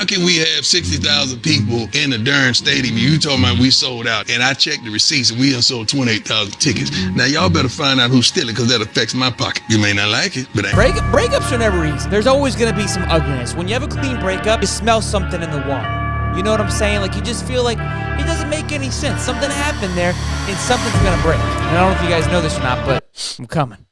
How can we have 60,000 people in the darn stadium? You talking about we sold out, and I checked the receipts and we done sold 28,000 tickets. Now y'all better find out who's stealing, because that affects my pocket. You may not like it, but breakups are never easy. There's always gonna be some ugliness. When you have a clean breakup, you smell something in the water. You know what I'm saying? Like, you just feel like it doesn't make any sense. Something happened there, and something's gonna break. And I don't know if you guys know this or not, but I'm coming.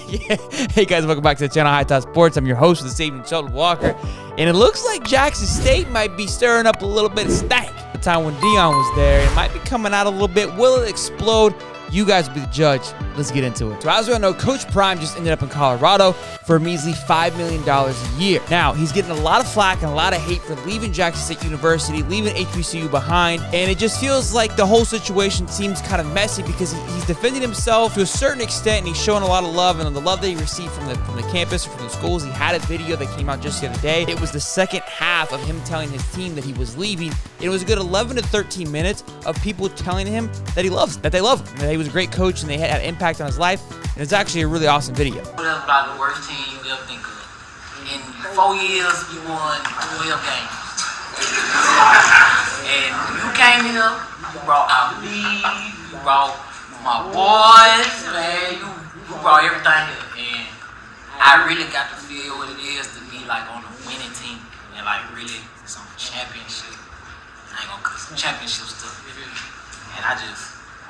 Yeah. Hey guys, welcome back to the channel Hightop Sports. I'm your host with the Savior Sheldon Walker, and it looks like Jackson State might be stirring up a little bit of stank. The time when Deion was there, it might be coming out a little bit. Will it explode? You guys will be the judge. Let's get into it. So as we all know, Coach Prime just ended up in Colorado for a measly $5 million a year. Now, he's getting a lot of flack and a lot of hate for leaving Jackson State University, leaving HBCU behind, and it just feels like the whole situation seems kind of messy because he's defending himself to a certain extent, and he's showing a lot of love, and the love that he received from the campus or from the schools. He had a video that came out just the other day. It was the second half of him telling his team that he was leaving. It was a good 11 to 13 minutes of people telling him that they love him, that he was a great coach and they had an impact on his life, and it's actually a really awesome video. That's about the worst team you ever think of. In 4 years, you won 12 games. And you came here, you brought out me, you brought my boys, man, you brought everything here. And I really got to feel what it is to be like on a winning team and like really some championship. I ain't gonna cut some championship stuff. And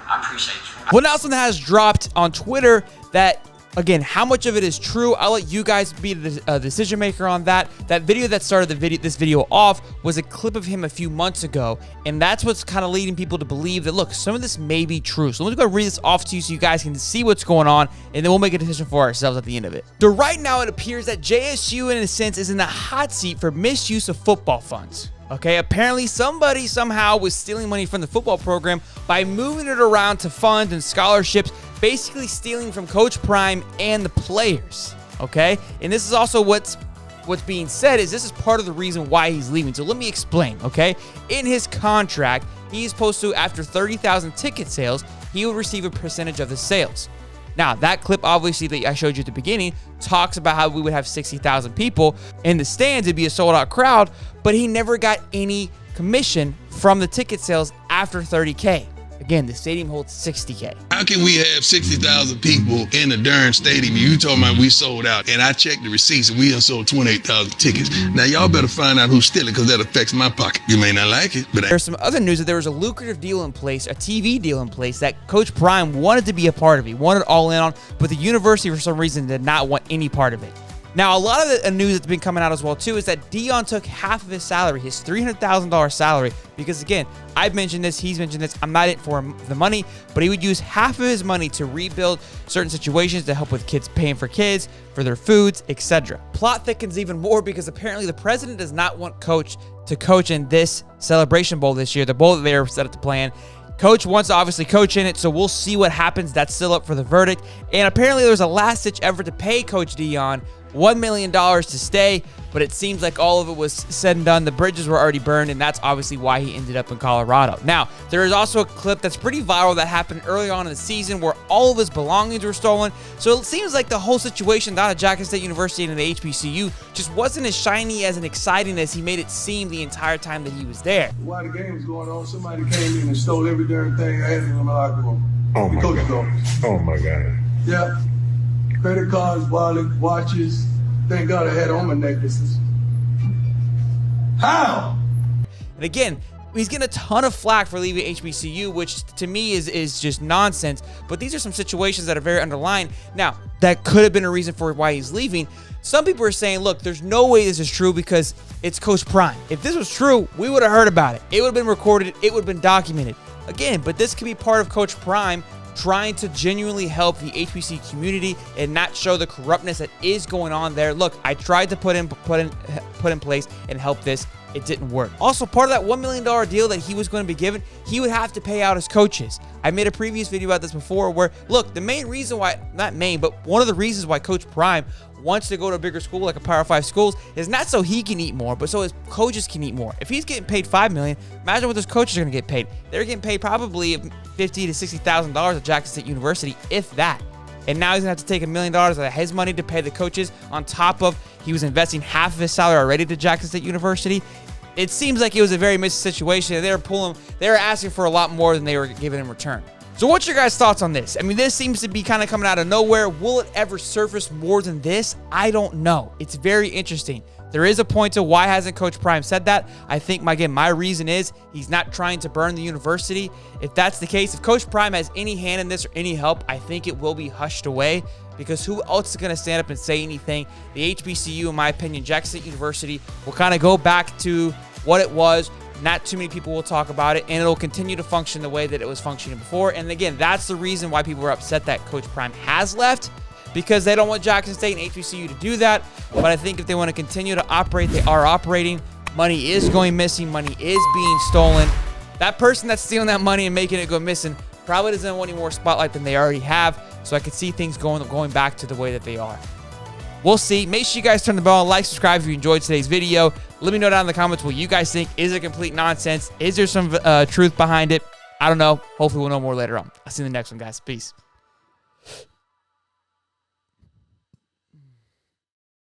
I appreciate you. Well, now something has dropped on Twitter that, again, how much of it is true, I'll let you guys be the decision maker on that. That video that started this video off was a clip of him a few months ago, and that's what's kind of leading people to believe that, look, some of this may be true. So let me go read this off to you so you guys can see what's going on, and then we'll make a decision for ourselves at the end of it. So right now it appears that JSU, in a sense, is in the hot seat for misuse of football funds. Okay, apparently somebody somehow was stealing money from the football program by moving it around to funds and scholarships, basically stealing from Coach Prime and the players. Okay, and this is also what's being said is this is part of the reason why he's leaving. So let me explain. Okay, in his contract, he's supposed to, after 30,000 ticket sales, he will receive a percentage of the sales. Now, that clip, obviously, that I showed you at the beginning, talks about how we would have 60,000 people in the stands. It'd be a sold-out crowd, but he never got any commission from the ticket sales after 30K. Again, the stadium holds 60K. How can we have 60,000 people in the darn stadium? You talking about we sold out, and I checked the receipts and we done sold 28,000 tickets. Now y'all better find out who's stealing, because that affects my pocket. You may not like it, but there's some other news that there was a lucrative deal in place, a TV deal in place that Coach Prime wanted to be a part of. He wanted all in on, but the university for some reason did not want any part of it. Now, a lot of the news that's been coming out as well, too, is that Deion took half of his salary, his $300,000 salary, because, again, I've mentioned this, he's mentioned this, I'm not in it for the money, but he would use half of his money to rebuild certain situations to help with kids, paying for kids, for their foods, etc. Plot thickens even more because apparently the president does not want Coach to coach in this Celebration Bowl this year, the bowl that they were set up to play in. Coach wants to obviously coach in it, so we'll see what happens. That's still up for the verdict. And apparently there was a last-ditch effort to pay Coach Deion $1 million to stay, but it seems like all of it was said and done. The bridges were already burned, and that's obviously why he ended up in Colorado. Now, there is also a clip that's pretty viral that happened early on in the season where all of his belongings were stolen. So it seems like the whole situation down at Jackson State University and the HBCU just wasn't as shiny as and exciting as he made it seem the entire time that he was there. While the game was going on, somebody came in and stole every darn thing I had in my locker room. Oh my God. Oh my God. Yeah. Credit cards, wallet, watches. Thank God I had on my necklaces. How? And again, he's getting a ton of flack for leaving HBCU, which to me is just nonsense. But these are some situations that are very underlying. Now, that could have been a reason for why he's leaving. Some people are saying, look, there's no way this is true because it's Coach Prime. If this was true, we would have heard about it. It would have been recorded. It would have been documented. Again, but this could be part of Coach Prime trying to genuinely help the HBC community and not show the corruptness that is going on there. Look, I tried to put in place and help this. It didn't work. Also, part of that $1 million deal that he was going to be given, he would have to pay out his coaches. I made a previous video about this before where, look, the main reason why, not main, but one of the reasons why Coach Prime wants to go to a bigger school like a Power 5 schools is not so he can eat more, but so his coaches can eat more. If he's getting paid $5 million, imagine what those coaches are going to get paid. They're getting paid probably $50,000 to $60,000 at Jackson State University, if that. And now he's going to have to take $1 million out of his money to pay the coaches on top of he was investing half of his salary already to Jackson State University. it seems like it was a very missed situation. And they were asking for a lot more than they were giving in return. So what's your guys' thoughts on this? I mean, this seems to be kind of coming out of nowhere. Will it ever surface more than this? I don't know. It's very interesting. There is a point to why hasn't Coach Prime said that. I think, my reason is he's not trying to burn the university. If that's the case, if Coach Prime has any hand in this or any help, I think it will be hushed away, because who else is going to stand up and say anything? The HBCU, in my opinion, Jackson State University, will kind of go back to what it was. Not too many people will talk about it, and it'll continue to function the way that it was functioning before. And again, that's the reason why people are upset that Coach Prime has left, because they don't want Jackson State and HBCU to do that. But I think if they want to continue to operate, they are operating. Money is going missing. Money is being stolen. That person that's stealing that money and making it go missing probably doesn't want any more spotlight than they already have. So I could see things going back to the way that they are. We'll see. Make sure you guys turn the bell on, like, subscribe if you enjoyed today's video. Let me know down in the comments what you guys think. Is it complete nonsense? Is there some truth behind it? I don't know. Hopefully we'll know more later on. I'll see you in the next one, guys. Peace.